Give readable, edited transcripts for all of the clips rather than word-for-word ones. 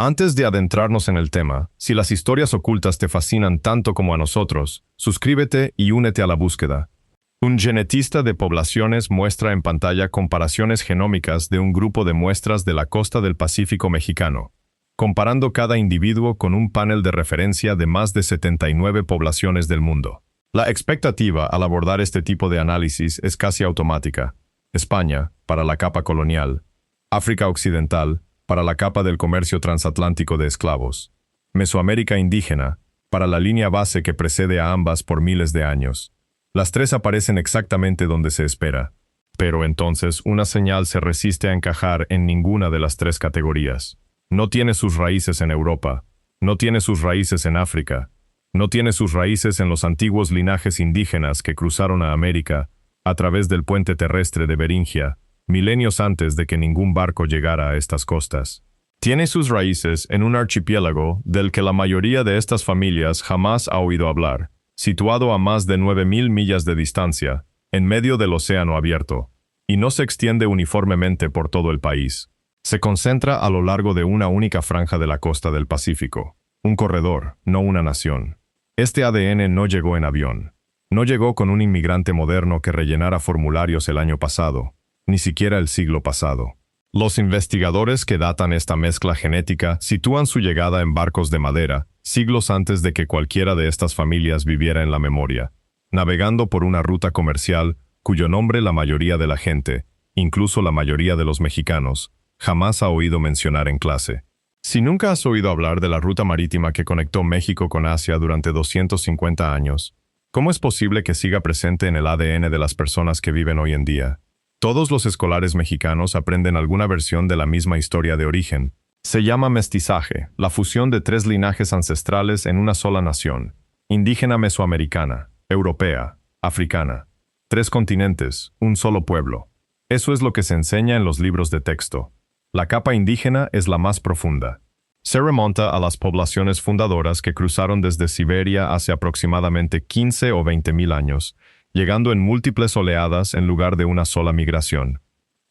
Antes de adentrarnos en el tema, si las historias ocultas te fascinan tanto como a nosotros, suscríbete y únete a la búsqueda. Un genetista de poblaciones muestra en pantalla comparaciones genómicas de un grupo de muestras de la costa del Pacífico mexicano, comparando cada individuo con un panel de referencia de más de 79 poblaciones del mundo. La expectativa al abordar este tipo de análisis es casi automática. España, para la capa colonial. África Occidental, para la capa del comercio transatlántico de esclavos. Mesoamérica indígena, para la línea base que precede a ambas por miles de años. Las tres aparecen exactamente donde se espera. Pero entonces una señal se resiste a encajar en ninguna de las tres categorías. No tiene sus raíces en Europa. No tiene sus raíces en África. No tiene sus raíces en los antiguos linajes indígenas que cruzaron a América a través del puente terrestre de Beringia, milenios antes de que ningún barco llegara a estas costas. Tiene sus raíces en un archipiélago del que la mayoría de estas familias jamás ha oído hablar, situado a más de 9.000 millas de distancia, en medio del océano abierto, y no se extiende uniformemente por todo el país. Se concentra a lo largo de una única franja de la costa del Pacífico, un corredor, no una nación. Este ADN no llegó en avión. No llegó con un inmigrante moderno que rellenara formularios el año pasado, ni siquiera el siglo pasado. Los investigadores que datan esta mezcla genética sitúan su llegada en barcos de madera, siglos antes de que cualquiera de estas familias viviera en la memoria, navegando por una ruta comercial cuyo nombre la mayoría de la gente, incluso la mayoría de los mexicanos, jamás ha oído mencionar en clase. Si nunca has oído hablar de la ruta marítima que conectó México con Asia durante 250 años, ¿cómo es posible que siga presente en el ADN de las personas que viven hoy en día? Todos los escolares mexicanos aprenden alguna versión de la misma historia de origen. Se llama mestizaje, la fusión de tres linajes ancestrales en una sola nación: indígena mesoamericana, europea, africana. Tres continentes, un solo pueblo. Eso es lo que se enseña en los libros de texto. La capa indígena es la más profunda. Se remonta a las poblaciones fundadoras que cruzaron desde Siberia hace aproximadamente 15 o 20.000 años, llegando en múltiples oleadas en lugar de una sola migración.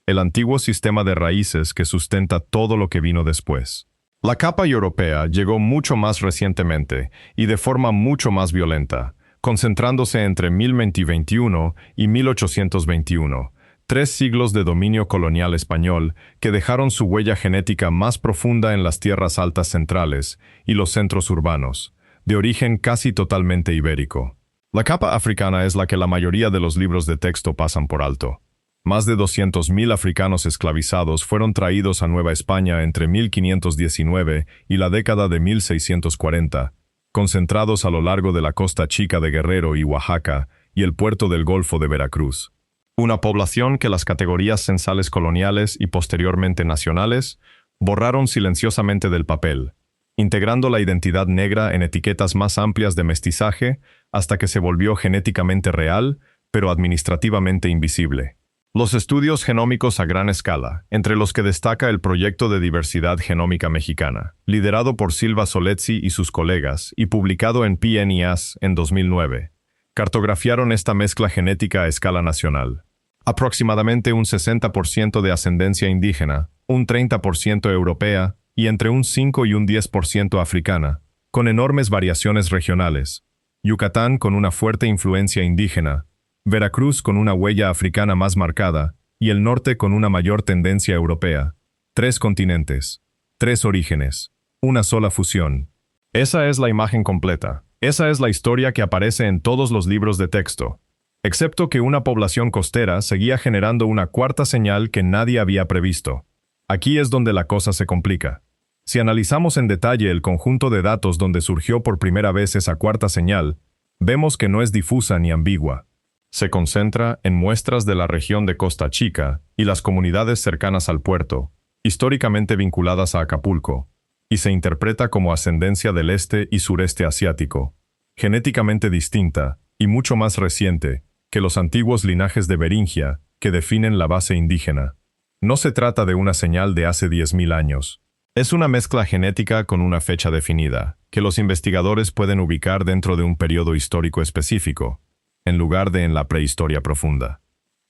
El antiguo sistema de raíces que sustenta todo lo que vino después. La capa europea llegó mucho más recientemente y de forma mucho más violenta, concentrándose entre 1021 y 1821, 3 siglos de dominio colonial español que dejaron su huella genética más profunda en las tierras altas centrales y los centros urbanos, de origen casi totalmente ibérico. La capa africana es la que la mayoría de los libros de texto pasan por alto. Más de 200.000 africanos esclavizados fueron traídos a Nueva España entre 1519 y la década de 1640, concentrados a lo largo de la costa chica de Guerrero y Oaxaca y el puerto del Golfo de Veracruz. Una población que las categorías censales coloniales y posteriormente nacionales borraron silenciosamente del papel, integrando la identidad negra en etiquetas más amplias de mestizaje hasta que se volvió genéticamente real, pero administrativamente invisible. Los estudios genómicos a gran escala, entre los que destaca el Proyecto de Diversidad Genómica Mexicana, liderado por Silva Soletzi y sus colegas y publicado en PNAS en 2009, cartografiaron esta mezcla genética a escala nacional. Aproximadamente un 60% de ascendencia indígena, un 30% europea y entre un 5 y un 10% africana, con enormes variaciones regionales. Yucatán con una fuerte influencia indígena, Veracruz con una huella africana más marcada y el norte con una mayor tendencia europea. 3 continentes, 3 orígenes, una sola fusión. Esa es la imagen completa. Esa es la historia que aparece en todos los libros de texto, excepto que una población costera seguía generando una cuarta señal que nadie había previsto. Aquí es donde la cosa se complica. Si analizamos en detalle el conjunto de datos donde surgió por primera vez esa cuarta señal, vemos que no es difusa ni ambigua. Se concentra en muestras de la región de Costa Chica y las comunidades cercanas al puerto, históricamente vinculadas a Acapulco, y se interpreta como ascendencia del este y sureste asiático, genéticamente distinta y mucho más reciente que los antiguos linajes de Beringia que definen la base indígena. No se trata de una señal de hace 10.000 años. Es una mezcla genética con una fecha definida, que los investigadores pueden ubicar dentro de un periodo histórico específico, en lugar de en la prehistoria profunda.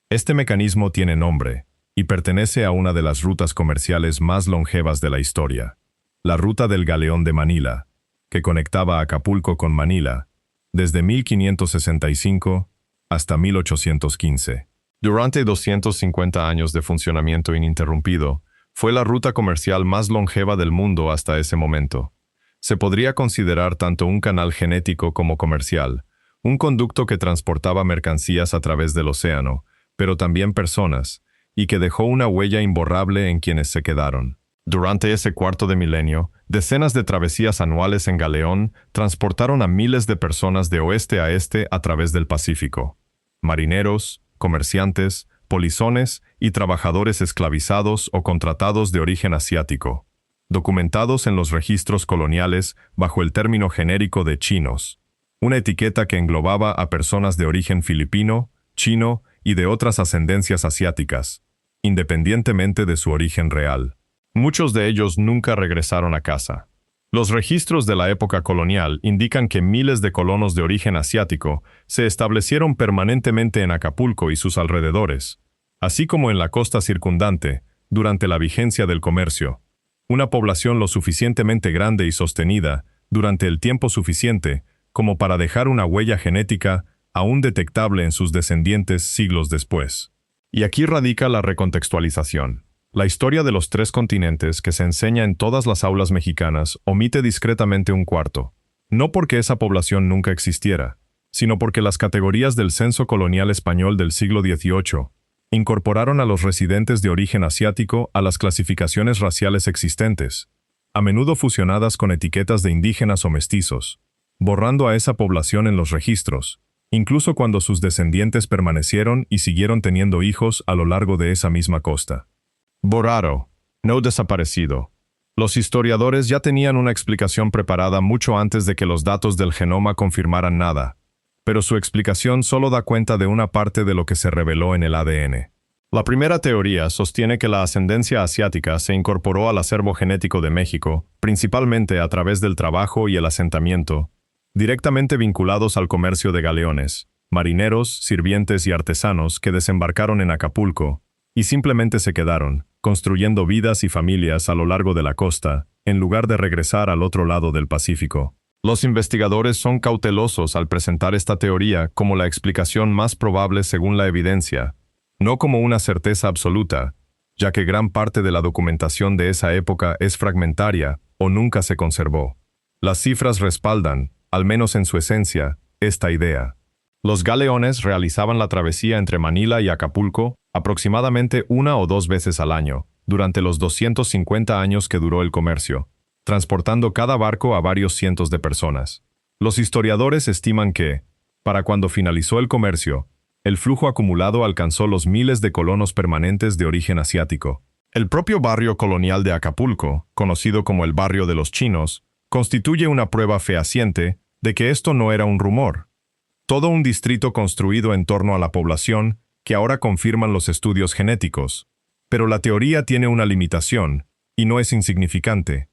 Este mecanismo tiene nombre y pertenece a una de las rutas comerciales más longevas de la historia. la ruta del Galeón de Manila, que conectaba Acapulco con Manila, desde 1565 hasta 1815. Durante 250 años de funcionamiento ininterrumpido, fue la ruta comercial más longeva del mundo hasta ese momento. Se podría considerar tanto un canal genético como comercial, un conducto que transportaba mercancías a través del océano, pero también personas, y que dejó una huella imborrable en quienes se quedaron. Durante ese cuarto de milenio, decenas de travesías anuales en galeón transportaron a miles de personas de oeste a este a través del Pacífico. Marineros, comerciantes, polizones y trabajadores esclavizados o contratados de origen asiático, documentados en los registros coloniales bajo el término genérico de chinos, una etiqueta que englobaba a personas de origen filipino, chino y de otras ascendencias asiáticas, independientemente de su origen real. Muchos de ellos nunca regresaron a casa. Los registros de la época colonial indican que miles de colonos de origen asiático se establecieron permanentemente en Acapulco y sus alrededores, así como en la costa circundante, durante la vigencia del comercio. Una población lo suficientemente grande y sostenida, durante el tiempo suficiente, como para dejar una huella genética aún detectable en sus descendientes siglos después. Y aquí radica la recontextualización. La historia de los 3 continentes que se enseña en todas las aulas mexicanas omite discretamente un cuarto, no porque esa población nunca existiera, sino porque las categorías del censo colonial español del siglo XVIII incorporaron a los residentes de origen asiático a las clasificaciones raciales existentes, a menudo fusionadas con etiquetas de indígenas o mestizos, borrando a esa población en los registros, incluso cuando sus descendientes permanecieron y siguieron teniendo hijos a lo largo de esa misma costa. Borrado, no desaparecido. Los historiadores ya tenían una explicación preparada mucho antes de que los datos del genoma confirmaran nada, pero su explicación solo da cuenta de una parte de lo que se reveló en el ADN. La primera teoría sostiene que la ascendencia asiática se incorporó al acervo genético de México, principalmente a través del trabajo y el asentamiento, directamente vinculados al comercio de galeones, marineros, sirvientes y artesanos que desembarcaron en Acapulco, y simplemente se quedaron, construyendo vidas y familias a lo largo de la costa, en lugar de regresar al otro lado del Pacífico. Los investigadores son cautelosos al presentar esta teoría como la explicación más probable según la evidencia, no como una certeza absoluta, ya que gran parte de la documentación de esa época es fragmentaria o nunca se conservó. Las cifras respaldan, al menos en su esencia, esta idea. Los galeones realizaban la travesía entre Manila y Acapulco aproximadamente 1 o 2 veces al año, durante los 250 años que duró el comercio, transportando cada barco a varios cientos de personas. Los historiadores estiman que, para cuando finalizó el comercio, el flujo acumulado alcanzó los miles de colonos permanentes de origen asiático. El propio barrio colonial de Acapulco, conocido como el barrio de los chinos, constituye una prueba fehaciente de que esto no era un rumor. Todo un distrito construido en torno a la población que ahora confirman los estudios genéticos. Pero la teoría tiene una limitación, y no es insignificante.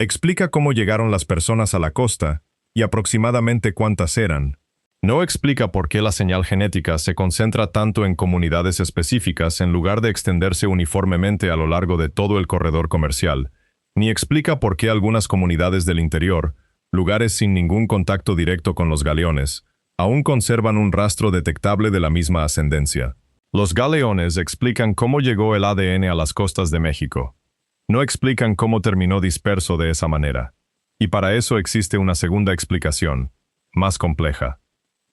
Explica cómo llegaron las personas a la costa, y aproximadamente cuántas eran. No explica por qué la señal genética se concentra tanto en comunidades específicas en lugar de extenderse uniformemente a lo largo de todo el corredor comercial, ni explica por qué algunas comunidades del interior, lugares sin ningún contacto directo con los galeones, aún conservan un rastro detectable de la misma ascendencia. Los galeones explican cómo llegó el ADN a las costas de México. No explican cómo terminó disperso de esa manera. Y para eso existe una segunda explicación, más compleja.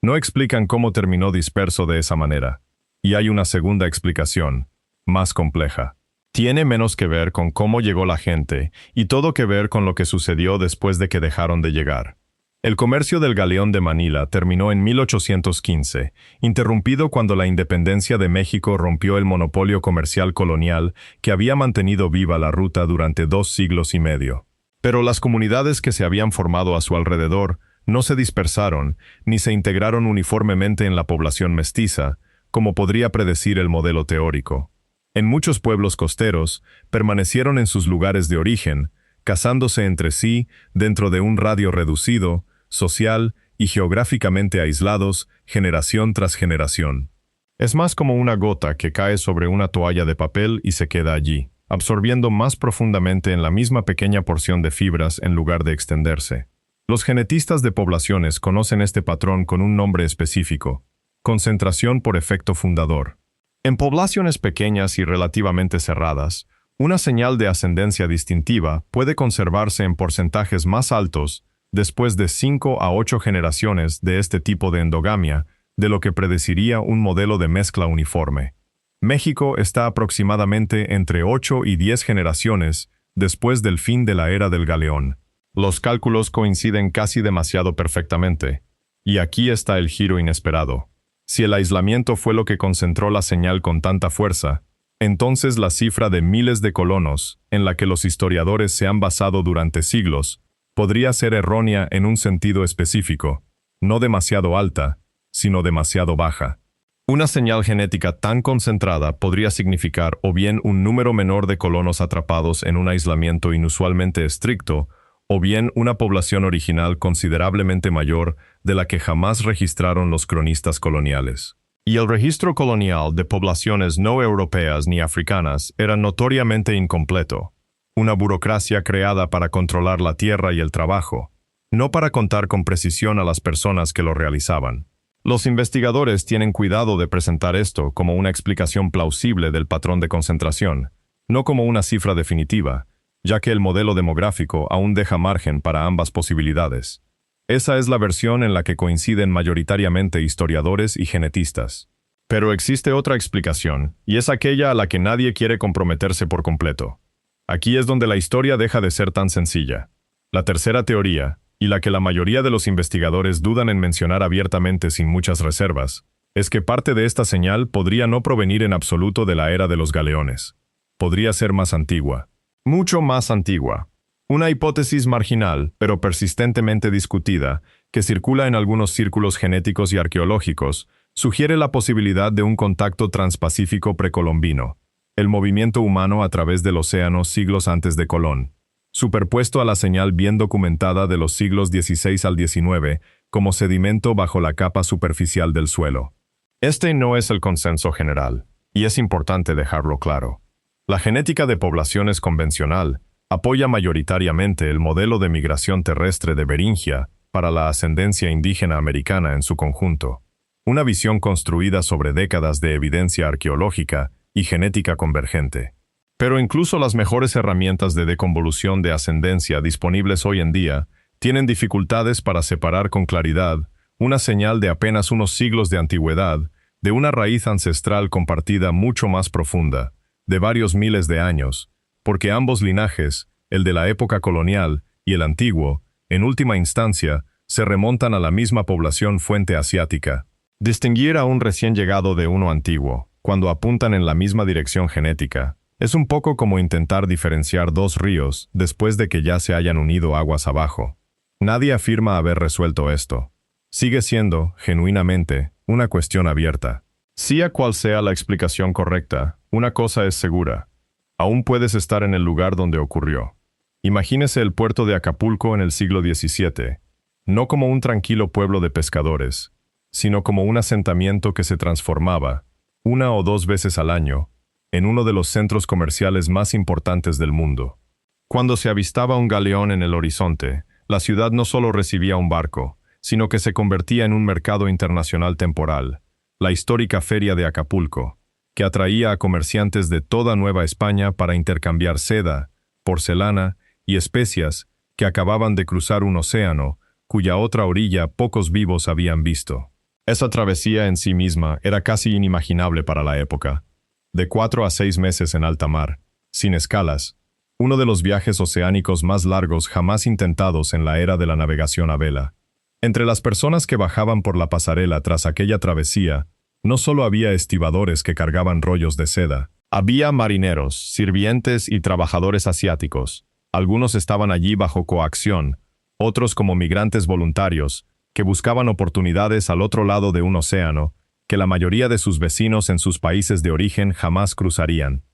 No explican cómo terminó disperso de esa manera. Y hay una segunda explicación, más compleja. Tiene menos que ver con cómo llegó la gente y todo que ver con lo que sucedió después de que dejaron de llegar. El comercio del Galeón de Manila terminó en 1815, interrumpido cuando la independencia de México rompió el monopolio comercial colonial que había mantenido viva la ruta durante 2 siglos y medio. Pero las comunidades que se habían formado a su alrededor no se dispersaron ni se integraron uniformemente en la población mestiza, como podría predecir el modelo teórico. En muchos pueblos costeros, permanecieron en sus lugares de origen, casándose entre sí dentro de un radio reducido, social y geográficamente aislados, generación tras generación. Es más como una gota que cae sobre una toalla de papel y se queda allí. absorbiendo más profundamente en la misma pequeña porción de fibras en lugar de extenderse. Los genetistas de poblaciones conocen este patrón con un nombre específico: concentración por efecto fundador. En poblaciones pequeñas y relativamente cerradas, una señal de ascendencia distintiva puede conservarse en porcentajes más altos después de 5 a 8 generaciones de este tipo de endogamia, de lo que predeciría un modelo de mezcla uniforme. México está aproximadamente entre 8 y 10 generaciones después del fin de la era del galeón. Los cálculos coinciden casi demasiado perfectamente. Y aquí está el giro inesperado. Si el aislamiento fue lo que concentró la señal con tanta fuerza, entonces la cifra de miles de colonos, en la que los historiadores se han basado durante siglos, podría ser errónea en un sentido específico, no demasiado alta, sino demasiado baja. Una señal genética tan concentrada podría significar o bien un número menor de colonos atrapados en un aislamiento inusualmente estricto, o bien una población original considerablemente mayor de la que jamás registraron los cronistas coloniales. Y el registro colonial de poblaciones no europeas ni africanas era notoriamente incompleto, una burocracia creada para controlar la tierra y el trabajo, no para contar con precisión a las personas que lo realizaban. Los investigadores tienen cuidado de presentar esto como una explicación plausible del patrón de concentración, no como una cifra definitiva, ya que el modelo demográfico aún deja margen para ambas posibilidades. Esa es la versión en la que coinciden mayoritariamente historiadores y genetistas. Pero existe otra explicación, y es aquella a la que nadie quiere comprometerse por completo. Aquí es donde la historia deja de ser tan sencilla. La tercera teoría, y la que la mayoría de los investigadores dudan en mencionar abiertamente sin muchas reservas, es que parte de esta señal podría no provenir en absoluto de la era de los galeones. Podría ser más antigua. Mucho más antigua. Una hipótesis marginal, pero persistentemente discutida, que circula en algunos círculos genéticos y arqueológicos, sugiere la posibilidad de un contacto transpacífico precolombino, el movimiento humano a través del océano siglos antes de Colón, superpuesto a la señal bien documentada de los siglos XVI al XIX como sedimento bajo la capa superficial del suelo. Este no es el consenso general, y es importante dejarlo claro. La genética de poblaciones convencional apoya mayoritariamente el modelo de migración terrestre de Beringia para la ascendencia indígena americana en su conjunto, una visión construida sobre décadas de evidencia arqueológica y genética convergente. Pero incluso las mejores herramientas de deconvolución de ascendencia disponibles hoy en día tienen dificultades para separar con claridad una señal de apenas unos siglos de antigüedad de una raíz ancestral compartida mucho más profunda, de varios miles de años, porque ambos linajes, el de la época colonial y el antiguo, en última instancia, se remontan a la misma población fuente asiática. Distinguir a un recién llegado de uno antiguo, cuando apuntan en la misma dirección genética, es un poco como intentar diferenciar dos ríos después de que ya se hayan unido aguas abajo. Nadie afirma haber resuelto esto. Sigue siendo, genuinamente, una cuestión abierta. Sea cual sea la explicación correcta, una cosa es segura. Aún puedes estar en el lugar donde ocurrió. Imagínese el puerto de Acapulco en el siglo XVII, no como un tranquilo pueblo de pescadores, sino como un asentamiento que se transformaba, una o dos veces al año, en uno de los centros comerciales más importantes del mundo. Cuando se avistaba un galeón en el horizonte, la ciudad no solo recibía un barco, sino que se convertía en un mercado internacional temporal, la histórica Feria de Acapulco, que atraía a comerciantes de toda Nueva España para intercambiar seda, porcelana y especias que acababan de cruzar un océano cuya otra orilla pocos vivos habían visto. Esa travesía en sí misma era casi inimaginable para la época. De 4 a 6 meses en alta mar, sin escalas, uno de los viajes oceánicos más largos jamás intentados en la era de la navegación a vela. Entre las personas que bajaban por la pasarela tras aquella travesía, no solo había estibadores que cargaban rollos de seda, había marineros, sirvientes y trabajadores asiáticos. Algunos estaban allí bajo coacción, otros como migrantes voluntarios, que buscaban oportunidades al otro lado de un océano, que la mayoría de sus vecinos en sus países de origen jamás cruzarían.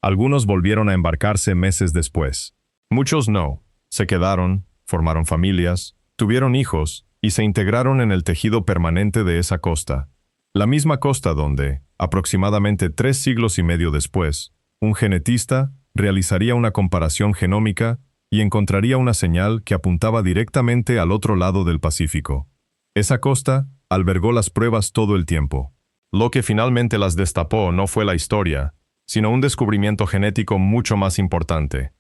Algunos volvieron a embarcarse meses después. Muchos no. Se quedaron, formaron familias, tuvieron hijos y se integraron en el tejido permanente de esa costa. La misma costa donde, aproximadamente 3 siglos y medio después, un genetista, realizaría una comparación genómica y encontraría una señal que apuntaba directamente al otro lado del Pacífico. Esa costa albergó las pruebas todo el tiempo. Lo que finalmente las destapó no fue la historia, sino un descubrimiento genético mucho más importante.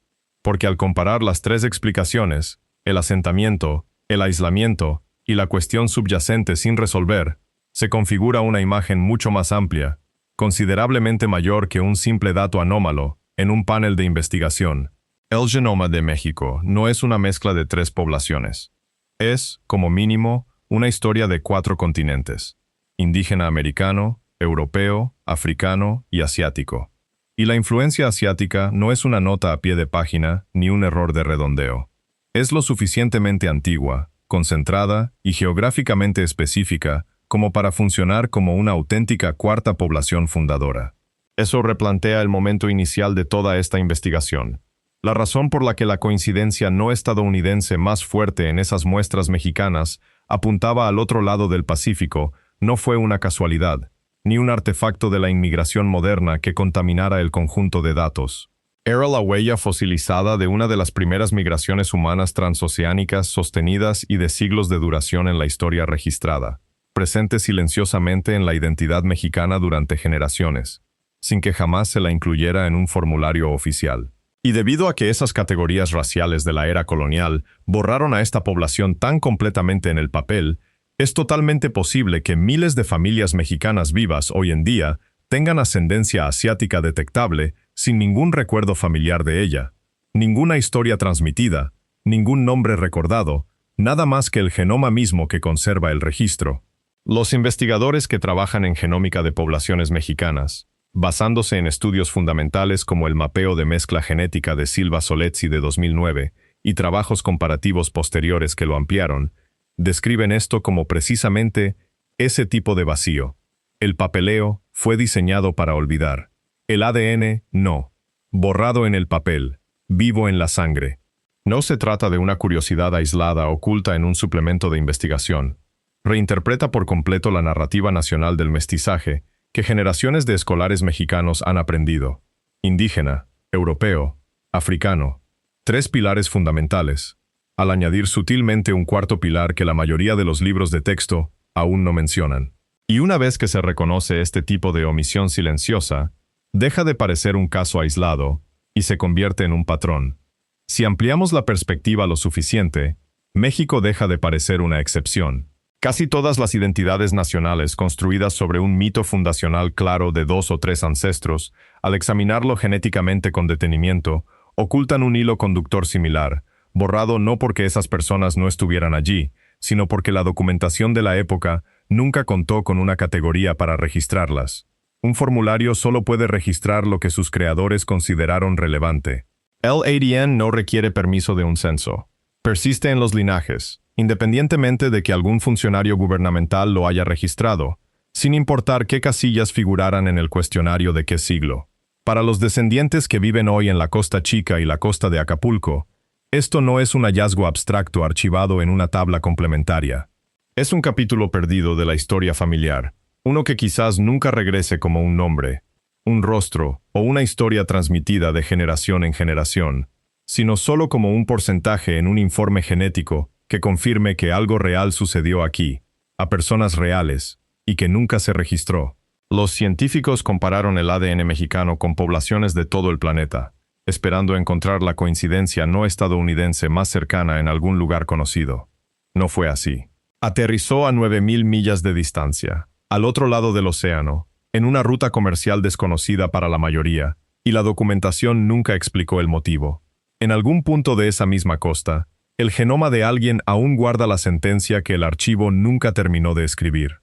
Porque al comparar las tres explicaciones, el asentamiento, el aislamiento y la cuestión subyacente sin resolver, se configura una imagen mucho más amplia, considerablemente mayor que un simple dato anómalo en un panel de investigación. El genoma de México no es una mezcla de tres poblaciones. Es, como mínimo, una historia de 4 continentes: indígena americano, europeo, africano y asiático. Y la influencia asiática no es una nota a pie de página ni un error de redondeo. Es lo suficientemente antigua, concentrada y geográficamente específica como para funcionar como una auténtica cuarta población fundadora. Eso replantea el momento inicial de toda esta investigación. La razón por la que la coincidencia no estadounidense más fuerte en esas muestras mexicanas apuntaba al otro lado del Pacífico no fue una casualidad, ni un artefacto de la inmigración moderna que contaminara el conjunto de datos. Era la huella fosilizada de una de las primeras migraciones humanas transoceánicas sostenidas y de siglos de duración en la historia registrada, presente silenciosamente en la identidad mexicana durante generaciones, sin que jamás se la incluyera en un formulario oficial. Y debido a que esas categorías raciales de la era colonial borraron a esta población tan completamente en el papel, es totalmente posible que miles de familias mexicanas vivas hoy en día tengan ascendencia asiática detectable sin ningún recuerdo familiar de ella, ninguna historia transmitida, ningún nombre recordado, nada más que el genoma mismo que conserva el registro. Los investigadores que trabajan en genómica de poblaciones mexicanas, basándose en estudios fundamentales como el mapeo de mezcla genética de Silva Soletzi de 2009 y trabajos comparativos posteriores que lo ampliaron, describen esto como precisamente ese tipo de vacío. El papeleo fue diseñado para olvidar. El ADN, no. Borrado en el papel, vivo en la sangre. No se trata de una curiosidad aislada oculta en un suplemento de investigación. Reinterpreta por completo la narrativa nacional del mestizaje que generaciones de escolares mexicanos han aprendido. Indígena, europeo, africano. 3 pilares fundamentales, al añadir sutilmente un cuarto pilar que la mayoría de los libros de texto aún no mencionan. Y una vez que se reconoce este tipo de omisión silenciosa, deja de parecer un caso aislado y se convierte en un patrón. Si ampliamos la perspectiva lo suficiente, México deja de parecer una excepción. Casi todas las identidades nacionales construidas sobre un mito fundacional claro de 2 o 3 ancestros, al examinarlo genéticamente con detenimiento, ocultan un hilo conductor similar, borrado no porque esas personas no estuvieran allí, sino porque la documentación de la época nunca contó con una categoría para registrarlas. Un formulario solo puede registrar lo que sus creadores consideraron relevante. El ADN no requiere permiso de un censo. Persiste en los linajes, independientemente de que algún funcionario gubernamental lo haya registrado, sin importar qué casillas figuraran en el cuestionario de qué siglo. Para los descendientes que viven hoy en la Costa Chica y la costa de Acapulco, esto no es un hallazgo abstracto archivado en una tabla complementaria. Es un capítulo perdido de la historia familiar, uno que quizás nunca regrese como un nombre, un rostro o una historia transmitida de generación en generación, sino solo como un porcentaje en un informe genético que confirme que algo real sucedió aquí, a personas reales, y que nunca se registró. Los científicos compararon el ADN mexicano con poblaciones de todo el planeta, esperando encontrar la coincidencia no estadounidense más cercana en algún lugar conocido. No fue así. Aterrizó a 9.000 millas de distancia, al otro lado del océano, en una ruta comercial desconocida para la mayoría, y la documentación nunca explicó el motivo. En algún punto de esa misma costa, el genoma de alguien aún guarda la sentencia que el archivo nunca terminó de escribir.